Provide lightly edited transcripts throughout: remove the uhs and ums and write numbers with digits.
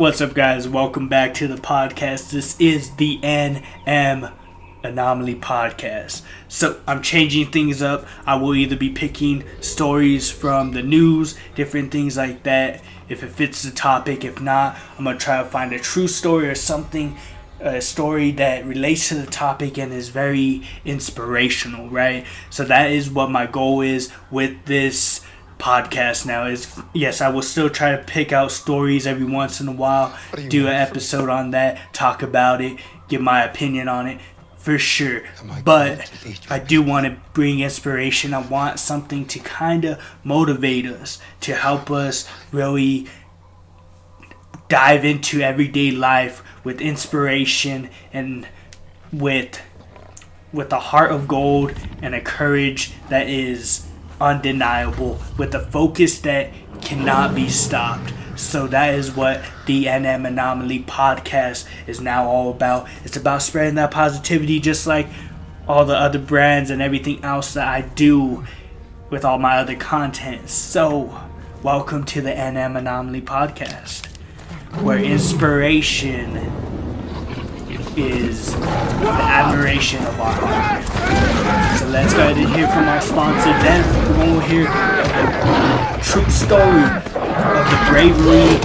What's up, guys? Welcome back to the podcast. This is the NM Anomaly podcast. So I'm changing things up. I will either be picking stories from the news, different things like that, if it fits the topic. If not, I'm going to try to find a true story or something, a story that relates to the topic and is very inspirational, right? So that is what my goal is with this podcast now. Is yes, I will still try to pick out stories every once in a while, do an episode on that, talk about it, give my opinion on it, for sure. But I do want to bring inspiration. I want something to kind of motivate us, to help us really dive into everyday life with inspiration and with a heart of gold and a courage that is undeniable, with a focus that cannot be stopped. So that is what the NM Anomaly podcast is now all about. It's about spreading that positivity, just like all the other brands and everything else that I do with all my other content. So welcome to the NM Anomaly podcast, where inspiration is the admiration of our heart. So let's go ahead and hear from our sponsor. Then we're going to hear a true story of the bravery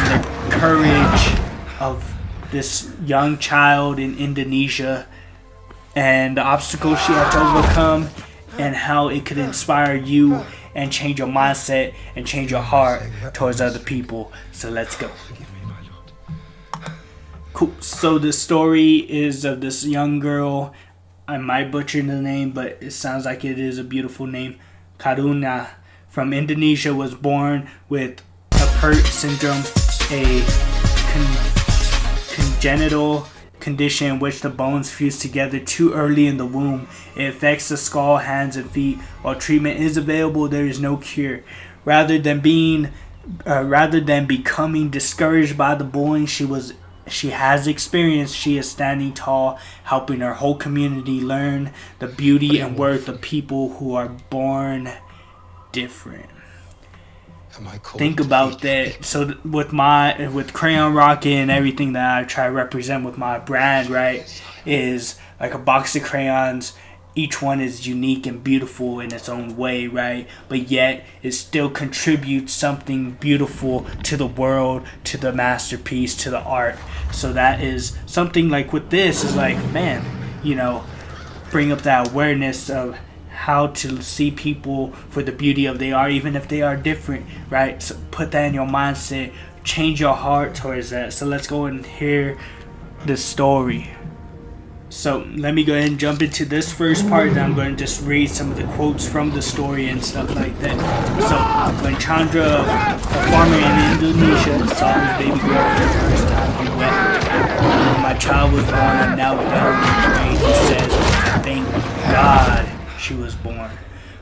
and the courage of this young child in Indonesia and the obstacles she had to overcome, and how it could inspire you and change your mindset and change your heart towards other people. So let's go. Cool. So the story is of this young girl. I might butcher the name, but it sounds like it is a beautiful name. Karuna from Indonesia was born with Apert syndrome, a congenital condition in which the bones fuse together too early in the womb. It affects the skull, hands, and feet. While treatment is available, there is no cure. Rather than becoming discouraged by the bullying she has experienced, she is standing tall, helping her whole community learn the beauty and worth of people who are born different. Think about that. So with Crayon Rocket and everything that I try to represent with my brand, right, is like a box of crayons. Each one is unique and beautiful in its own way, right? But yet it still contributes something beautiful to the world, to the masterpiece, to the art. So that is something like with this is like, man, bring up that awareness of how to see people for the beauty of they are, even if they are different, right? So put that in your mindset, change your heart towards that. So let's go and hear the story. So let me go ahead and jump into this first part, and I'm going to just read some of the quotes from the story and stuff like that. So when Chandra, a farmer in Indonesia, saw his baby girl for the first time, he wept. When my child was born, I knelt down and prayed. He says, thank God she was born.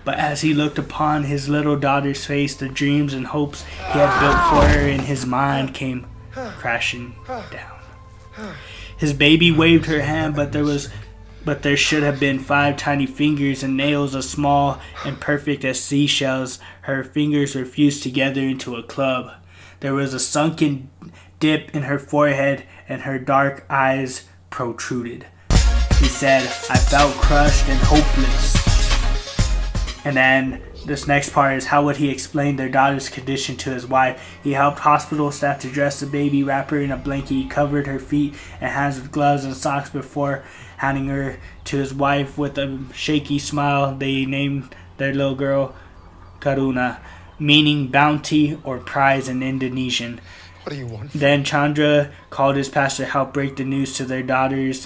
But as he looked upon his little daughter's face, the dreams and hopes he had built for her in his mind came crashing down. His baby waved her hand, but there should have been 5 tiny fingers and nails as small and perfect as seashells. Her fingers were fused together into a club. There was a sunken dip in her forehead, and her dark eyes protruded. He said, I felt crushed and hopeless. And then this next part is how would he explain their daughter's condition to his wife. He helped hospital staff to dress the baby, wrap her in a blanket. He covered her feet and hands with gloves and socks before handing her to his wife. With a shaky smile, they named their little girl Karuna, meaning bounty or prize in Indonesian. What do you want? Then Chandra called his pastor to help break the news to their daughter's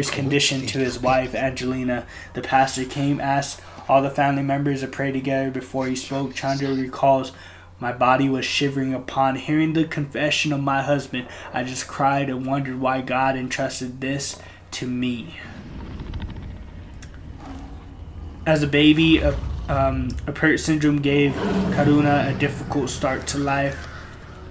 condition to his wife Angelina. The pastor came, asked all the family members to pray together before he spoke. Chandra recalls, my body was shivering upon hearing the confession of my husband. I just cried and wondered why God entrusted this to me. As a baby, Apert syndrome gave Karuna a difficult start to life.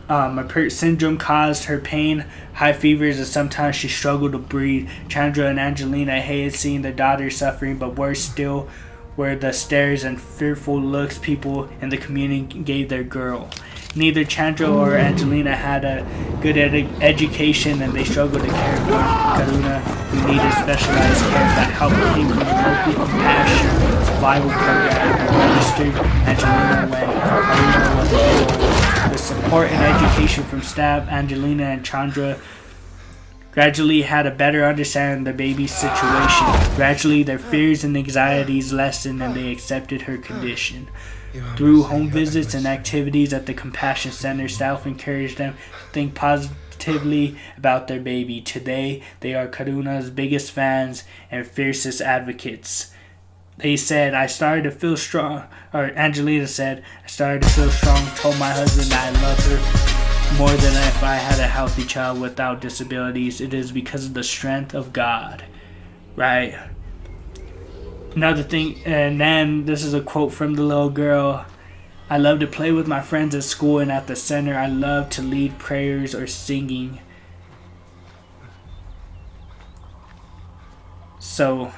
Apert syndrome caused her pain, high fevers, and sometimes she struggled to breathe. Chandra and Angelina hated seeing their daughter suffering, but worse still were the stares and fearful looks people in the community gave their girl. Neither Chandra or Angelina had a good education, and they struggled to care for Karuna, who needed specialized care. That help came from the local compassion survival program, who registered Angelina when Karuna was available. With support and education from staff, Angelina and Chandra gradually had a better understanding of the baby's situation. Gradually, their fears and anxieties lessened, and they accepted her condition. Through home visits and activities at the Compassion Center, staff encouraged them to think positively about their baby. Today, they are Karuna's biggest fans and fiercest advocates. They said, I started to feel strong, or Angelina said, I started to feel strong, told my husband that I love her more than if I had a healthy child without disabilities. It is because of the strength of God. Right? Another thing, and then this is a quote from the little girl. I love to play with my friends at school and at the center. I love to lead prayers or singing. So,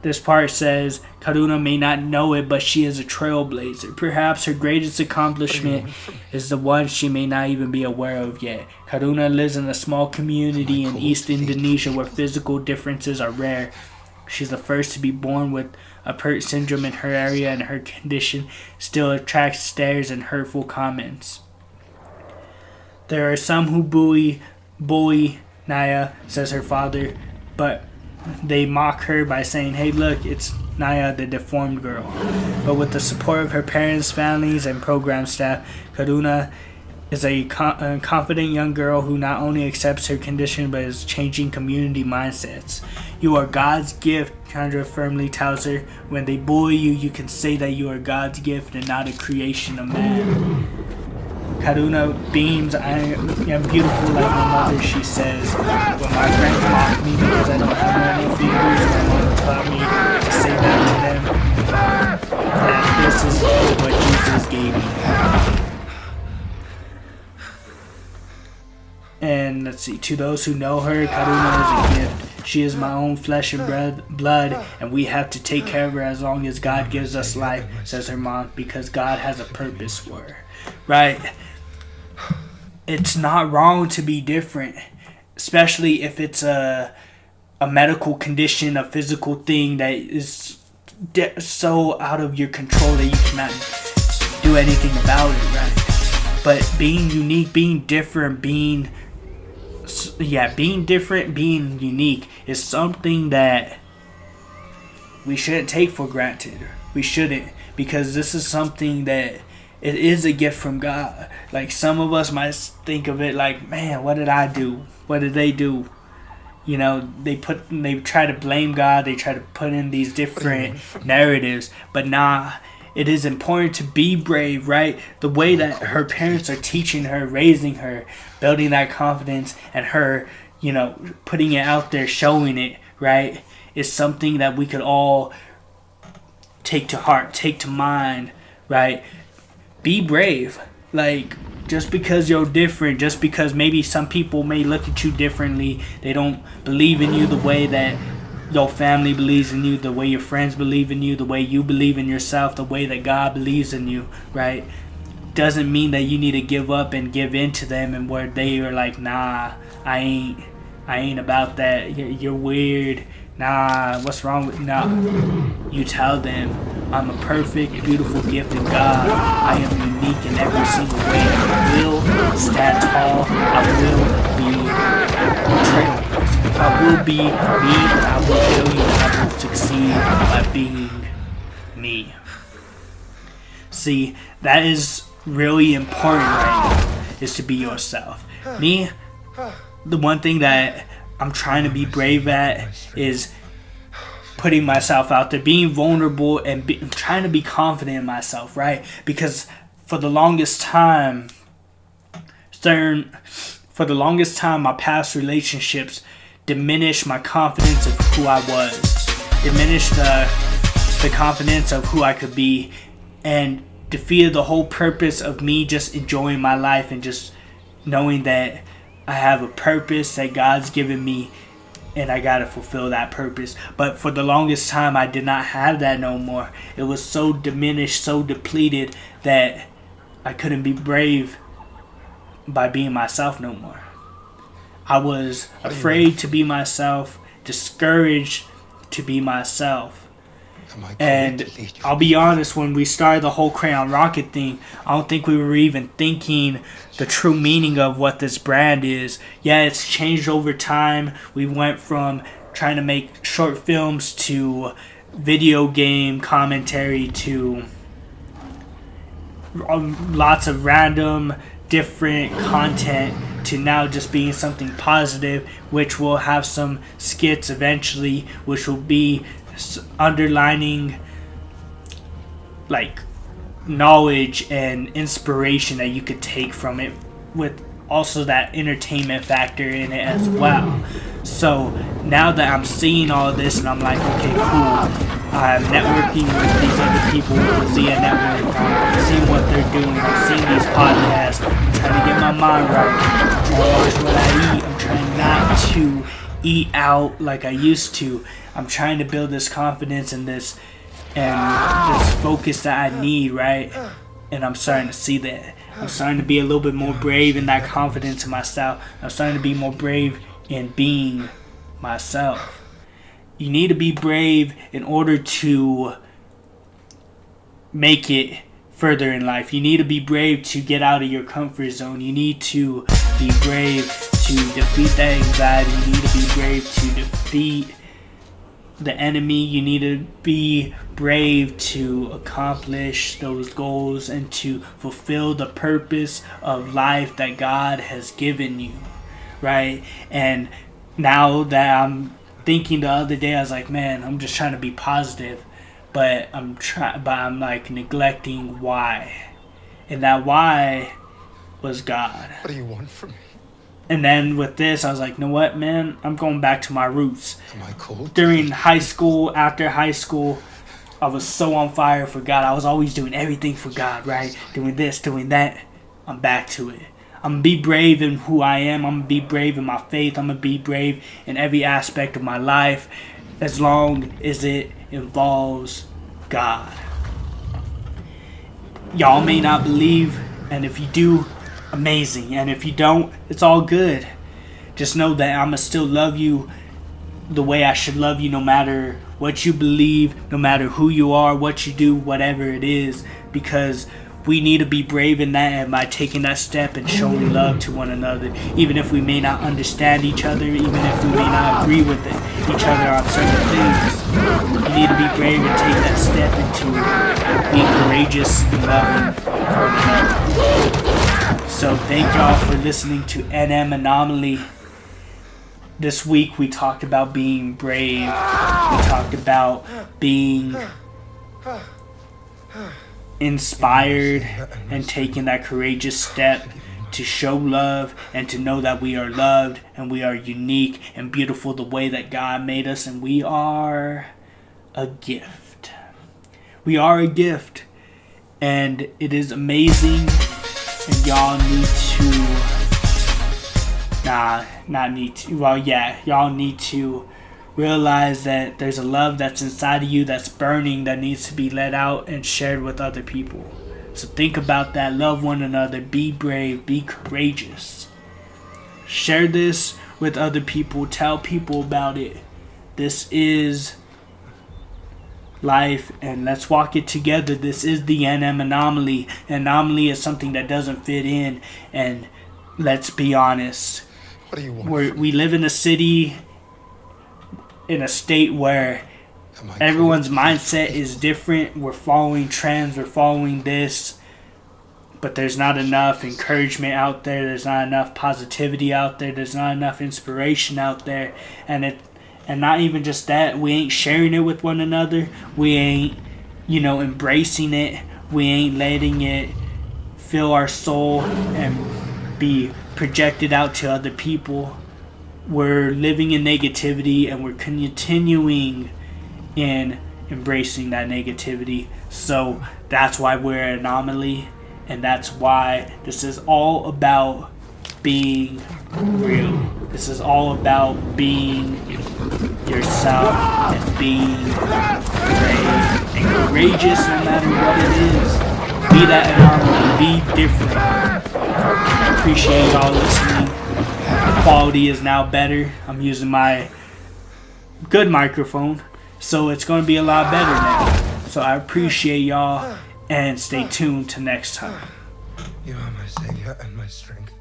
this part says, Karuna may not know it, but she is a trailblazer. Perhaps her greatest accomplishment is the one she may not even be aware of yet. Karuna lives in a small community in East Indonesia where physical differences are rare. She's the first to be born with a Pert syndrome in her area, and her condition still attracts stares and hurtful comments. There are some who bully Naya, says her father, but they mock her by saying, hey look, it's Naya, the deformed girl. But with the support of her parents, families, and program staff, Karuna is a confident young girl who not only accepts her condition but is changing community mindsets. You are God's gift, Chandra firmly tells her. When they bully you, you can say that you are God's gift and not a creation of man. Karuna beams, I am beautiful like my mother, she says. When my friends mock me because I don't have normal fingers, my mom taught me to say back to them that this is what Jesus gave me. And let's see, to those who know her, Karuna is a gift. She is my own flesh and blood, and we have to take care of her as long as God gives us life, says her mom, because God has a purpose for her. Right? It's not wrong to be different, especially if it's a medical condition, a physical thing that is so out of your control that you cannot do anything about it, right? But being unique, being different, being unique is something that we shouldn't take for granted. We shouldn't, because this is something that it is a gift from God. Like, some of us might think of it like, man, what did I do? What did they do? You know, they try to blame God. They try to put in these different narratives. But nah, it is important to be brave, right? The way that her parents are teaching her, raising her, building that confidence, and her, you know, putting it out there, showing it, right, is something that we could all take to heart, take to mind, right? Be brave. Like, just because you're different, just because maybe some people may look at you differently, they don't believe in you the way that your family believes in you, the way your friends believe in you, the way you believe in yourself, the way that God believes in you, right? Doesn't mean that you need to give up and give in to them, and where they are like, nah, I ain't about that. You're weird. Nah, what's wrong with you? Nah. You tell them, I'm a perfect, beautiful gift of God. I am unique in every single way. I will stand tall. I will be trailblazing. I will be me, but I will show you that I will succeed by being me. See, that is really important right now, is to be yourself. Me, the one thing that I'm trying to be brave at is putting myself out there, being vulnerable, and trying to be confident in myself, right? Because for the longest time, my past relationships diminished my confidence of who I was, diminished the confidence of who I could be, and defeated the whole purpose of me just enjoying my life and just knowing that I have a purpose that God's given me, and I gotta fulfill that purpose. But for the longest time, I did not have that no more. It was so diminished, so depleted, that I couldn't be brave by being myself no more. I was afraid to be myself, discouraged to be myself. And I'll be honest, when we started the whole Crayon Rocket thing, I don't think we were even thinking the true meaning of what this brand is. Yeah, it's changed over time. We went from trying to make short films to video game commentary to lots of random different content to now just being something positive, which will have some skits eventually, which will be underlining like knowledge and inspiration that you could take from it, with also that entertainment factor in it as well. So now that I'm seeing all this and I'm like, okay, cool, I'm networking with these other people with the Zia Network, I'm seeing what they're doing, I'm seeing these podcasts, I'm trying to get my mind right, I'm trying to watch what I eat, I'm trying not to eat out like I used to. I'm trying to build this confidence and this focus that I need, right? And I'm starting to see that. I'm starting to be a little bit more brave in that confidence in myself. I'm starting to be more brave in being myself. You need to be brave in order to make it further in life. You need to be brave to get out of your comfort zone. You need to be brave to defeat that anxiety. You need to be brave to defeat the enemy. You need to be brave to accomplish those goals and to fulfill the purpose of life that God has given you, right? And now that I'm thinking the other day, I was like, man, I'm just trying to be positive, but I'm like neglecting why, and that why was God. What do you want from me? And then with this, I was like, you know what, man? I'm going back to my roots. Am I cold? During high school, after high school, I was so on fire for God. I was always doing everything for God, right? Doing this, doing that. I'm back to it. I'm going to be brave in who I am. I'm going to be brave in my faith. I'm going to be brave in every aspect of my life, as long as it involves God. Y'all may not believe, and if you do, amazing, and if you don't, it's all good. Just know that I'ma still love you the way I should love you, no matter what you believe, no matter who you are, what you do, whatever it is, because we need to be brave in that, and by taking that step and showing love to one another, even if we may not understand each other, even if we may not agree with each other on certain things. You need to be brave and take that step into being courageous and loving one another. So thank y'all for listening to NM Anomaly. This week we talked about being brave. We talked about being inspired and taking that courageous step to show love and to know that we are loved and we are unique and beautiful the way that God made us, and we are a gift. We are a gift, and it is amazing. And y'all need to, y'all need to realize that there's a love that's inside of you that's burning, that needs to be let out and shared with other people. So think about that. Love one another. Be brave. Be courageous. Share this with other people. Tell people about it. This is life, and let's walk it together. This is the NM Anomaly. Anomaly is something that doesn't fit in, and let's be honest. What do you want? We live in a city, in a state where everyone's mindset is different. We're following trends, we're following this, but there's not enough encouragement out there. There's not enough positivity out there. There's not enough inspiration out there, and not even just that, we ain't sharing it with one another. We ain't, embracing it. We ain't letting it fill our soul and be projected out to other people. We're living in negativity, and we're continuing in embracing that negativity. So that's why we're an anomaly, and that's why this is all about being real. This is all about being yourself and being brave and courageous no matter what it is. Be that anomaly. be different. I appreciate y'all listening. The quality is now better. I'm using my good microphone, so it's going to be a lot better now. So I appreciate y'all, and stay tuned to next time. You are my savior and my strength.